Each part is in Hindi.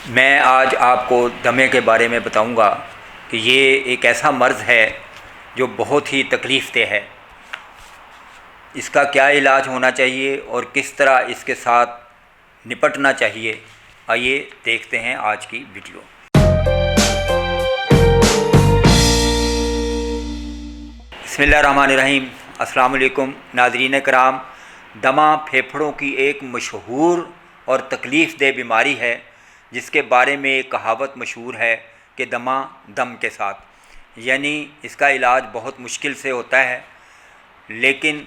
मैं आज आपको दमे के बारे में बताऊंगा कि ये एक ऐसा मर्ज़ है जो बहुत ही तकलीफ़देह है। इसका क्या इलाज होना चाहिए और किस तरह इसके साथ निपटना चाहिए, आइए देखते हैं आज की वीडियो। बिस्मिल्लाहिर्रहमानिर्रहीम। अस्सलाम वालेकुम नाज़रीन कराम। दमा फेफड़ों की एक मशहूर और तकलीफ़देह बीमारी है जिसके बारे में एक कहावत मशहूर है कि दमा दम के साथ, यानी इसका इलाज बहुत मुश्किल से होता है, लेकिन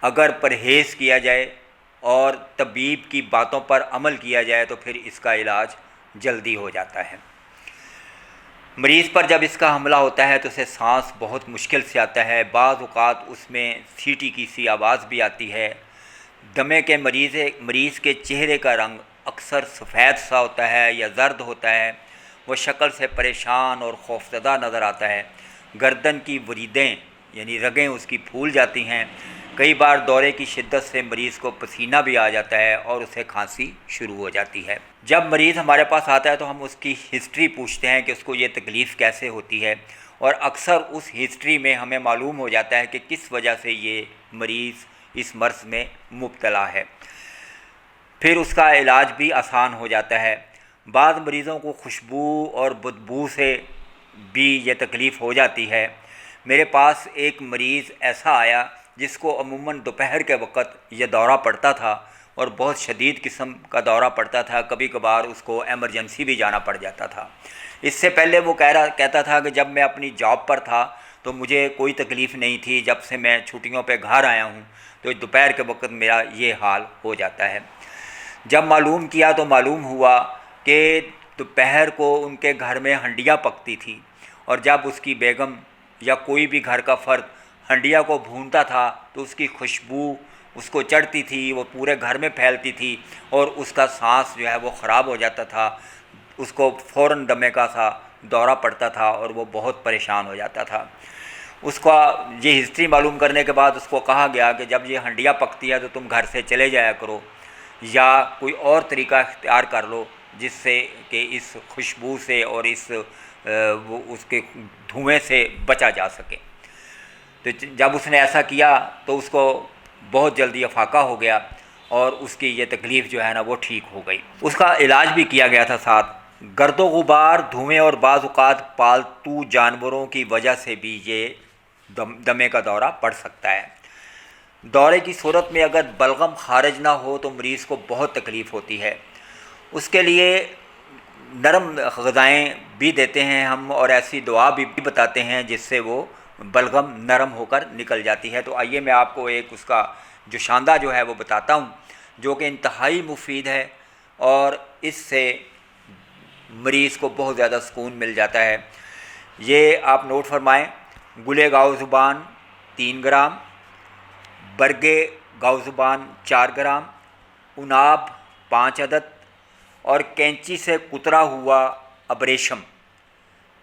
अगर परहेज़ किया जाए और तबीब की बातों पर अमल किया जाए तो फिर इसका इलाज जल्दी हो जाता है। मरीज़ पर जब इसका हमला होता है तो उसे सांस बहुत मुश्किल से आता है, बाज़ औक़ात उसमें सीटी की सी आवाज़ भी आती है। दमे के मरीज़ के चेहरे का रंग अक्सर सफ़ेद सा होता है या ज़र्द होता है। वह शक्ल से परेशान और खौफज़दा नज़र आता है। गर्दन की वरीदें यानी रगें उसकी फूल जाती हैं। कई बार दौरे की शिद्दत से मरीज़ को पसीना भी आ जाता है और उसे खांसी शुरू हो जाती है। जब मरीज़ हमारे पास आता है तो हम उसकी हिस्ट्री पूछते हैं कि उसको ये तकलीफ़ कैसे होती है, और अक्सर उस हिस्ट्री में हमें मालूम हो जाता है कि किस वजह से ये मरीज़ इस मर्ज़ में मुब्तला है। फिर उसका इलाज भी आसान हो जाता है। बाज़ मरीज़ों को खुशबू और बदबू से भी ये तकलीफ़ हो जाती है। मेरे पास एक मरीज़ ऐसा आया जिसको अमूमन दोपहर के वक़्त ये दौरा पड़ता था और बहुत शदीद किस्म का दौरा पड़ता था। कभी कभार उसको एमरजेंसी भी जाना पड़ जाता था। इससे पहले वो कहता था कि जब मैं अपनी जॉब पर था तो मुझे कोई तकलीफ़ नहीं थी, जब से मैं छुट्टियों पे घर आया हूँ तो दोपहर के वक़्त मेरा ये हाल हो जाता है। जब मालूम किया तो मालूम हुआ कि दोपहर को उनके घर में हंडिया पकती थी, और जब उसकी बेगम या कोई भी घर का फ़र्द हंडिया को भूनता था तो उसकी खुशबू उसको चढ़ती थी, वो पूरे घर में फैलती थी और उसका सांस जो है वो ख़राब हो जाता था। उसको फ़ौरन दमे का सा दौरा पड़ता था और वो बहुत परेशान हो जाता था। उसका ये हिस्ट्री मालूम करने के बाद उसको कहा गया कि जब ये हंडिया पकती है तो तुम घर से चले जाया करो या कोई और तरीका इख्तियार कर लो जिससे कि इस खुशबू से और इस वो उसके धुएं से बचा जा सके। तो जब उसने ऐसा किया तो उसको बहुत जल्दी अफाका हो गया और उसकी ये तकलीफ़ जो है ना वो ठीक हो गई। उसका इलाज भी किया गया था साथ। गर्दो गुबार, धुएँ और बाज़ औक़ात पालतू जानवरों की वजह से भी ये दमे का दौरा पड़ सकता है। दौरे की सूरत में अगर बलगम खारिज ना हो तो मरीज़ को बहुत तकलीफ़ होती है। उसके लिए नरम ग़िज़ाएँ भी देते हैं हम और ऐसी दुआ भी बताते हैं जिससे वो बलगम नरम होकर निकल जाती है। तो आइए मैं आपको एक उसका जोशांदा जो है वो बताता हूँ, जो कि इंतहाई मुफीद है और इससे मरीज़ को बहुत ज़्यादा सुकून मिल जाता है। ये आप नोट फरमाएँ। गुले गाव ज़ुबान 3 ग्राम, बरगे गाव ज़ुबान 4 ग्राम, उनाब 5 अदद और कैंची से कुतरा हुआ अबरेशम।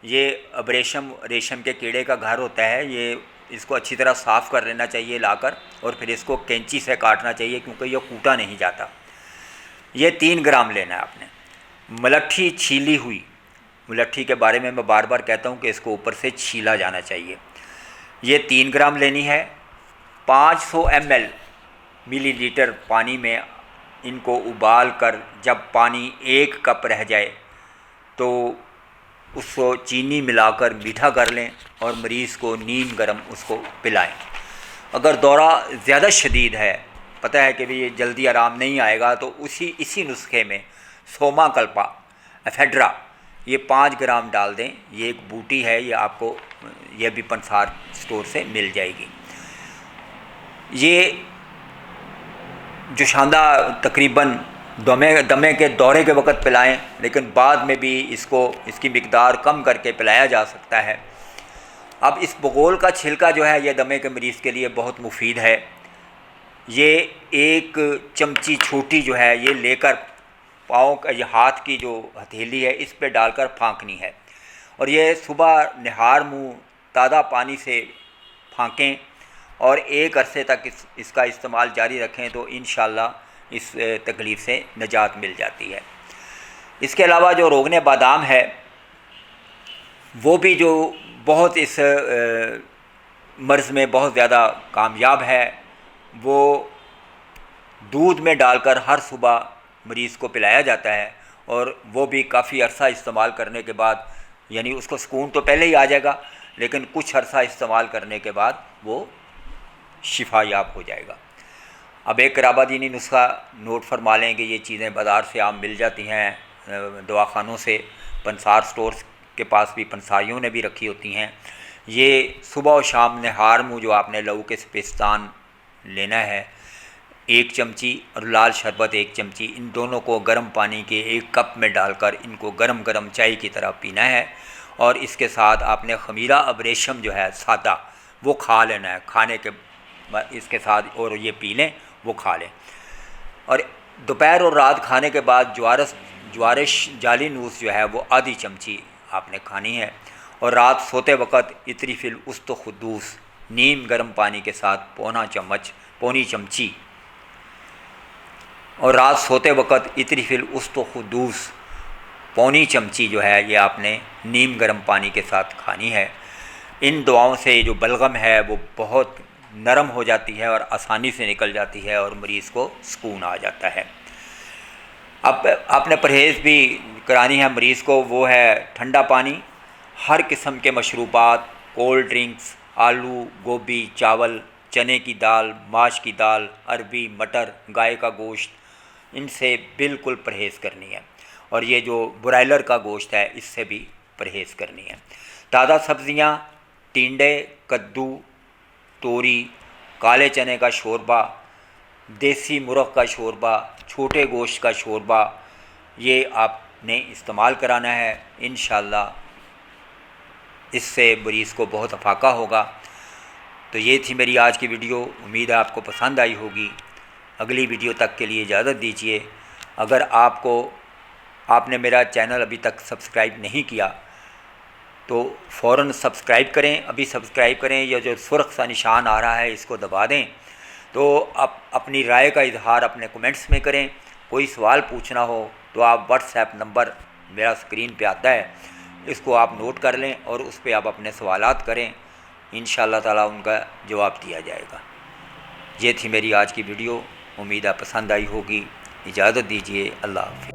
ये अबरेशम रेशम के कीड़े का घर होता है। ये इसको अच्छी तरह साफ़ कर लेना चाहिए लाकर और फिर इसको कैंची से काटना चाहिए क्योंकि ये कूटा नहीं जाता। ये 3 ग्राम लेना है आपने। मलट्ठी छीली हुई, मलट्ठी के बारे में मैं बार बार कहता हूँ कि इसको ऊपर से छीला जाना चाहिए। ये 3 ग्राम लेनी है। 500 ml मिलीलीटर पानी में इनको उबाल कर जब पानी 1 कप रह जाए तो उसको चीनी मिलाकर मीठा कर लें और मरीज़ को नीम गर्म उसको पिलाएं। अगर दौरा ज़्यादा शदीद है, पता है कि भी ये जल्दी आराम नहीं आएगा, तो इसी नुस्खे में सोमा कल्पा एफेड्रा ये 5 ग्राम डाल दें। ये एक बूटी है, ये आपको ये भी पंसार स्टोर से मिल जाएगी। ये जोशांदा तकरीबन दमे के दौरे के वक़्त पिलाएं, लेकिन बाद में भी इसकी मिकदार कम करके पिलाया जा सकता है। अब इस बगोल का छिलका जो है ये दमे के मरीज़ के लिए बहुत मुफीद है। ये एक चमची छोटी जो है ये लेकर पाँव का ये हाथ की जो हथेली है इस पे डालकर फाँकनी है और ये सुबह निहार मुँह ताज़ा पानी से फाँकें और एक अरसे तक इसका इस्तेमाल जारी रखें तो इंशाअल्लाह इस तकलीफ़ से निजात मिल जाती है। इसके अलावा जो रोगन बादाम है वो भी जो बहुत इस मर्ज़ में बहुत ज़्यादा कामयाब है। वो दूध में डालकर हर सुबह मरीज़ को पिलाया जाता है और वो भी काफ़ी अरसा इस्तेमाल करने के बाद, यानी उसको सुकून तो पहले ही आ जाएगा लेकिन कुछ अरसा इस्तेमाल करने के बाद वो शिफा याब हो जाएगा। अब एक कराबादीनी नुस्खा नोट फरमा लें कि ये चीज़ें बाज़ार से आम मिल जाती हैं, दवाखानों से, पंसार स्टोर्स के पास भी पंसारियों ने भी रखी होती हैं। ये सुबह और शाम नहार मुँह जो आपने लहू के सपेस्तान लेना है 1 चमची और लाल शरबत 1 चमची, इन दोनों को गर्म पानी के 1 कप में डालकर इनको गरम गरम चाय की तरह पीना है। और इसके साथ आपने खमीरा अबरेशम जो है सादा वो खा लेना है, खाने के इसके साथ, और ये पी लें, वो खा लें। और दोपहर और रात खाने के बाद ज्वारिश जाली नूस जो है वो आधी चमची आपने खानी है। और रात सोते वक़्त इतरी फिल उस्त खुदूस नीम गर्म पानी के साथ पौनी चमची, और रात सोते वक़्त इतरी फिल उस्त खुदूस पौनी चमची जो है ये आपने नीम गर्म पानी के साथ खानी है। इन दुआओं से जो बलगम है वो बहुत नरम हो जाती है और आसानी से निकल जाती है और मरीज़ को सुकून आ जाता है। अब आपने परहेज़ भी करानी है मरीज़ को, वो है ठंडा पानी, हर किस्म के मशरूबात, कोल्ड ड्रिंक्स, आलू, गोभी, चावल, चने की दाल, माश की दाल, अरबी, मटर, गाय का गोश्त, इनसे बिल्कुल परहेज़ करनी है। और ये जो ब्रायलर का गोश्त है इससे भी परहेज़ करनी है। ताज़ा सब्ज़ियाँ, टिंडे, कद्दू, तोरी, काले चने का शोरबा, देसी मुर्ग़ का शोरबा, छोटे गोश्त का शोरबा, ये आपने इस्तेमाल कराना है। इंशाअल्लाह इससे मरीज़ को बहुत अफाका होगा। तो ये थी मेरी आज की वीडियो, उम्मीद है आपको पसंद आई होगी। अगली वीडियो तक के लिए इजाज़त दीजिए। अगर आपने मेरा चैनल अभी तक सब्सक्राइब नहीं किया तो फ़ौरन सब्सक्राइब करें, अभी सब्सक्राइब करें। यह जो सुर्ख सा निशान आ रहा है इसको दबा दें। तो आप अपनी राय का इजहार अपने कमेंट्स में करें। कोई सवाल पूछना हो तो आप व्हाट्सएप नंबर मेरा स्क्रीन पे आता है, इसको आप नोट कर लें और उस पर आप अपने सवालात करें, इंशाअल्लाह ताला उनका जवाब दिया जाएगा। ये थी मेरी आज की वीडियो, उम्मीद है पसंद आई होगी। इजाज़त दीजिए, अल्लाह हाफ़िज़।